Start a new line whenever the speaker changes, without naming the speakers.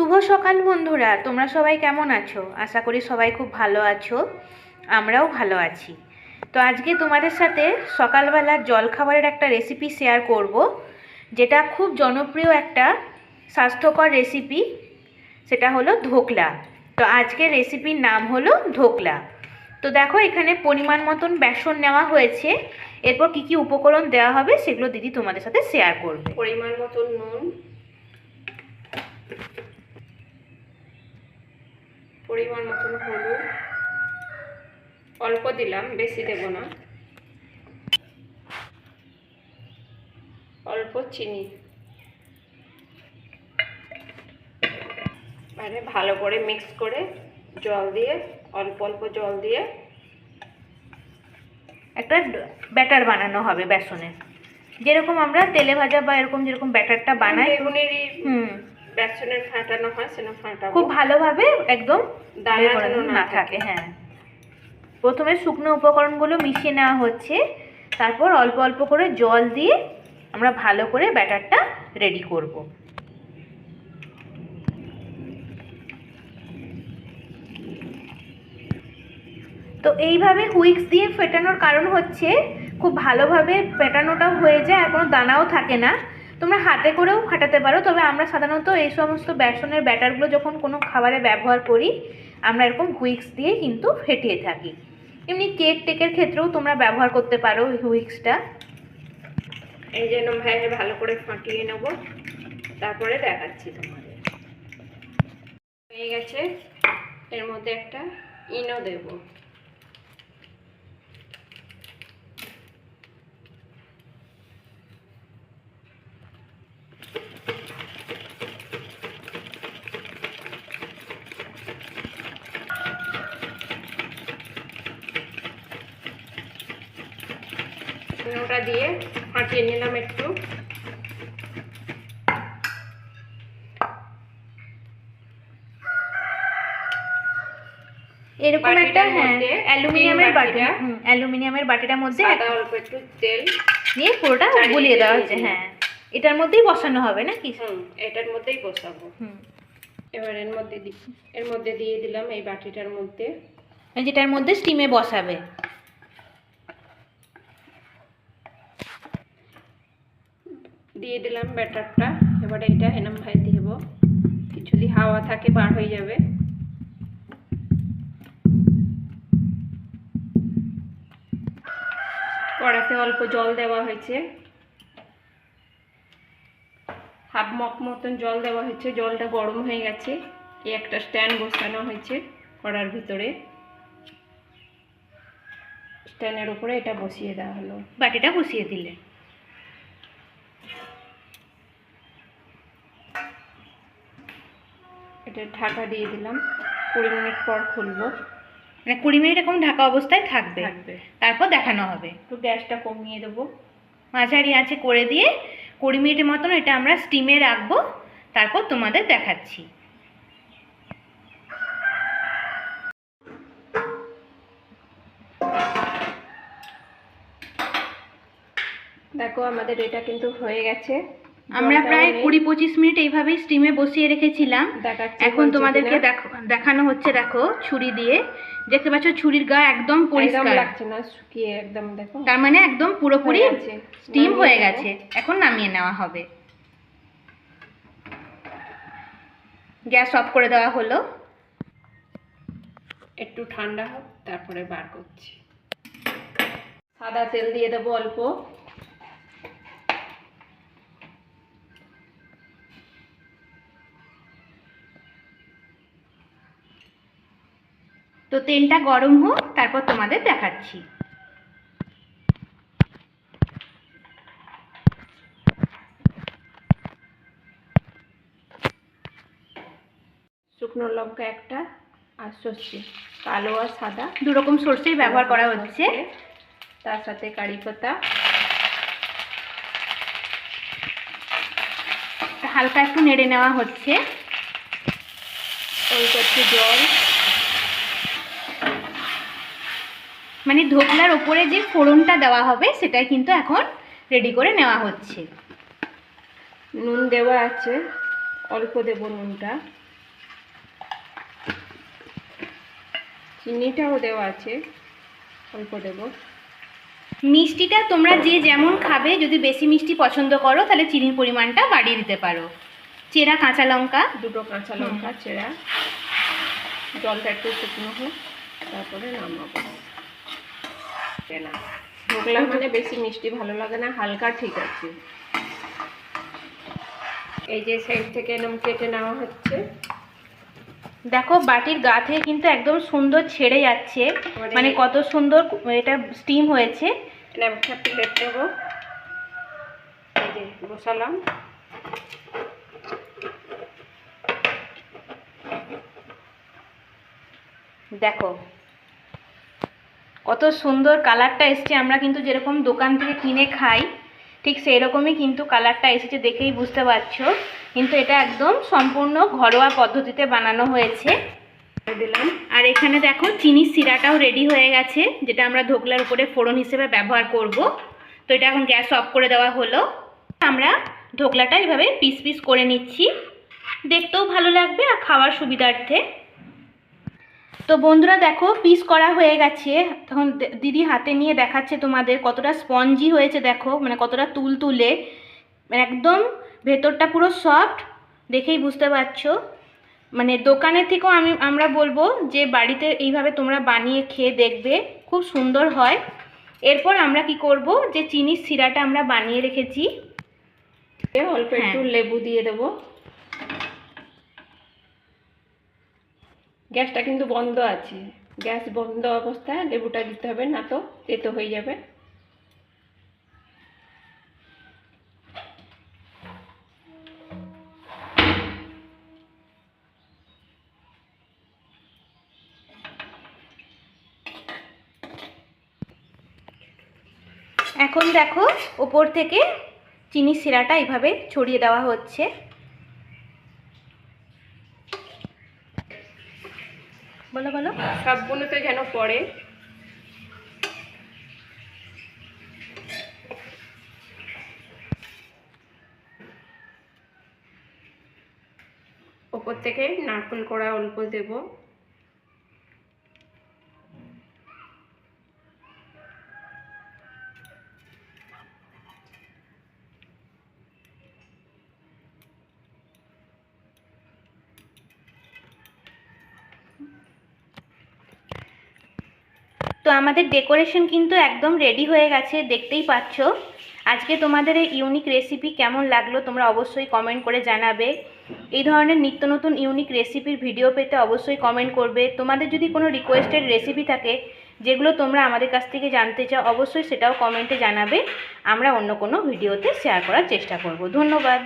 শুভ সকাল বন্ধুরা, তোমরা সবাই কেমন আছো? আশা করি সবাই খুব ভালো আছো। আমরাও ভালো আছি। তো আজকে তোমাদের সাথে সকালবেলার জলখাবারের একটা রেসিপি শেয়ার করব, যেটা খুব জনপ্রিয় একটা স্বাস্থ্যকর রেসিপি। সেটা হলো ধোকলা। তো আজকের রেসিপির নাম হলো ধোকলা। তো দেখো, এখানে পরিমাণ মতন বেসন নেওয়া হয়েছে। এরপর কি কি উপকরণ দেওয়া হবে সেগুলো দিদি তোমাদের সাথে শেয়ার করবে।
পরিমাণ মতন নুন, পরিমাণ মতন হলুদ, অল্প দিলাম, বেশি দেব না, অল্প চিনি, মানে ভালো করে মিক্স করে জল দিয়ে, অল্প অল্প জল দিয়ে
একটা ব্যাটার বানানো হবে বেসনের, যেরকম আমরা তেলে ভাজা বা এরকম যেরকম ব্যাটারটা বানাই
বেগুনেরই বেসনের ফাটানো হয়, সেটা ফাটাবো
খুব ভালোভাবে, একদম
দানা যেন
না থাকে। হ্যাঁ, প্রথমে শুকনো উপকরণগুলো মিশিয়ে নেওয়া হচ্ছে, তারপর অল্প অল্প করে জল দিয়ে আমরা ভালো করে ব্যাটারটা রেডি করব। তো এইভাবে হুইক্স দিয়ে ফেটানোর কারণ হচ্ছে খুব ভালোভাবে ফেটানোটাও হয়ে যায় আর কোনো দানাও থাকে না। তোমরা হাতে করেও ফাটাতে পারো, তবে আমরা সাধারণত এই সমস্ত বেসনের ব্যাটারগুলো যখন কোনো খাবারে ব্যবহার করি, আমরা এরকম হুইক্স দিয়ে কিন্তু ফেটিয়ে থাকি। এমনি কেক টেকের ক্ষেত্রেও তোমরা ব্যবহার করতে পারো হুইক্সটা।
এই জন্য ভালো করে ফাটিয়ে নেব, তারপরে দেখাচ্ছি তোমাদের। হয়ে গেছে, এর মধ্যে একটা ইনো দেব, ইনোটা দিয়ে ফাটিয়ে নিলাম একটু।
এরকম একটা অ্যালুমিনিয়ামের বাটিটার মধ্যে
অল্প একটু তেল
দিয়ে পুরোটা গুলিয়ে দেওয়া হচ্ছে। হ্যাঁ, এটার মধ্যেই বসানো হবে নাকি?
এটার মধ্যেই বসাবো। এবার এর মধ্যে দিয়ে দিলাম এই বাটিটার মধ্যে,
যেটার মধ্যে স্টিমে বসাবে।
দিয়ে দিলাম ব্যাটারটা। এবার এটা এরম ভাই দিব, কিছু যদি হাওয়া থাকে বার হয়ে যাবে। কড়াতে অল্প জল দেওয়া হয়েছে, হাফ মগ মতন জল দেওয়া হয়েছে। জলটা গরম হয়ে গেছে, এই একটা স্ট্যান্ড বসানো হয়েছে কড়ার ভিতরে। স্ট্যান্ডের উপরে এটা বসিয়ে দেওয়া হলো,
বাটিটা বসিয়ে দিলে।
এটা ঢাকা দিয়ে দিলাম, 20 মিনিট পর খুলবো।
মানে 20 মিনিট এরকম ঢাকা অবস্থায় থাকবে, তারপর দেখানো হবে।
একটু গ্যাসটা কমিয়ে দেবো,
মাঝারি আঁচে করে দিয়ে 20 মিনিটের মতন এটা আমরা স্টিমে রাখবো, তারপর তোমাদের দেখাচ্ছি।
দেখো আমাদের এটা কিন্তু হয়ে গেছে।
আমরা প্রায় 20-25 মিনিট এইভাবেই স্টিমে বসিয়ে রেখেছিলাম। এখন তোমাদেরকে দেখানো হচ্ছে। দেখো, ছুরি দিয়ে দেখতে পাচ্ছ, ছুরির গা একদম পরিষ্কার
লাগছে না, শুকিয়ে একদম। দেখো,
তার মানে একদম পুরোপুরি স্টিম হয়ে গেছে। এখন নামিয়ে নেওয়া হবে। গ্যাস অফ করে দেওয়া হলো,
একটু ঠান্ডা হোক, তারপরে বার করছি। সাদা তেল দিয়ে দেবো অল্প,
তো তেলটা গরম হোক, তারপর তোমাদের দেখাচ্ছি।
শুকনো লঙ্কা একটা, আর সর্ষে, কালো আর সাদা
দু রকম সর্ষেই ব্যবহার করা হচ্ছে।
তার সাথে কারি পাতা,
হালকা একটু নেড়ে নেওয়া হচ্ছে।
অল্প একটু জল,
মানে ধোকলার ওপরে যে ফোড়নটা দেওয়া হবে সেটাই কিন্তু এখন রেডি করে নেওয়া হচ্ছে।
নুন দেওয়া আছে, অল্প দেব নুনটা। চিনিটাও দেওয়া আছে, অল্প দেবো।
মিষ্টিটা তোমরা যে যেমন খাবে, যদি বেশি মিষ্টি পছন্দ করো তাহলে চিনির পরিমাণটা বাড়িয়ে দিতে পারো। চেরা কাঁচা লঙ্কা,
2টো কাঁচা লঙ্কা চেরা। জলটা একটু শুকনো হোক, তারপরে নামাবো। না, ঢোকলা মানে বেশি মিষ্টি ভালো লাগে না, হালকা ঠিক আছে। এই যে সাইড থেকে এরকম কেটে নেওয়া হচ্ছে।
দেখো বাটির গা থেকে কিন্তু একদম সুন্দর ছেড়ে যাচ্ছে, মানে কত সুন্দর এটা স্টিম হয়েছে।
একটা প্লেট নেবো, এই যে বসালাম।
দেখো কত সুন্দর কালারটা এসছে। আমরা কিন্তু যেরকম দোকান থেকে কিনে খাই ঠিক সেই রকমই কিন্তু কালারটা এসেছে, দেখেই বুঝতে পারছো। কিন্তু এটা একদম সম্পূর্ণ ঘরোয়া পদ্ধতিতে বানানো হয়েছে।
দিলাম।
আর এখানে দেখো চিনির সিরাটাও রেডি হয়ে গেছে, যেটা আমরা ধোকলার উপরে ফোড়ন হিসেবে ব্যবহার করব। তো এটা এখন গ্যাস অফ করে দেওয়া হলো। আমরা ধোকলাটা এভাবে পিস পিস করে নিচ্ছি, দেখতেও ভালো লাগবে আর খাওয়ার সুবিধার্থে। তো বন্ধুরা দেখো পিস করা হয়ে গেছে। তখন দিদি হাতে নিয়ে দেখাচ্ছে তোমাদের কতটা স্পঞ্জি হয়েছে, দেখো মানে কতটা তুলতুলে, একদম ভেতরটা পুরো সফট, দেখেই বুঝতে পারছো। মানে দোকানের থেকেও আমরা বলবো যে বাড়িতে এইভাবে তোমরা বানিয়ে খেয়ে দেখবে, খুব সুন্দর হয়। এরপর আমরা কি করব, যে চিনির সিরাটা আমরা বানিয়ে রেখেছি,
অল্প একটু লেবু দিয়ে দেবো। গ্যাসটা কিন্তু বন্ধ আছে, গ্যাস বন্ধ অবস্থায় লেবুটা দিতে হবে, না তো তেতো হয়ে যাবে।
এখন দেখো ওপর থেকে চিনির সিরাটা এইভাবে ছড়িয়ে দেওয়া হচ্ছে। বলো বলো,
সবগুলোতে যেন পড়ে। ওপর থেকে নারকেল কোড়া অল্প দেব।
তো আমাদের ডেকোরেশন কিন্তু একদম রেডি হয়ে গেছে, দেখতেই পাচ্ছ। আজকে তোমাদের এই ইউনিক রেসিপি কেমন লাগলো তোমরা অবশ্যই কমেন্ট করে জানাবে। এই ধরনের নিত্য নতুন ইউনিক রেসিপির ভিডিও পেতে অবশ্যই কমেন্ট করবে। তোমাদের যদি কোনো রিকোয়েস্টেড রেসিপি থাকে যেগুলো তোমরা আমাদের কাছ থেকে জানতে চাও, অবশ্যই সেটাও কমেন্টে জানাবে। আমরা অন্য কোনো ভিডিওতে শেয়ার করার চেষ্টা করব। ধন্যবাদ।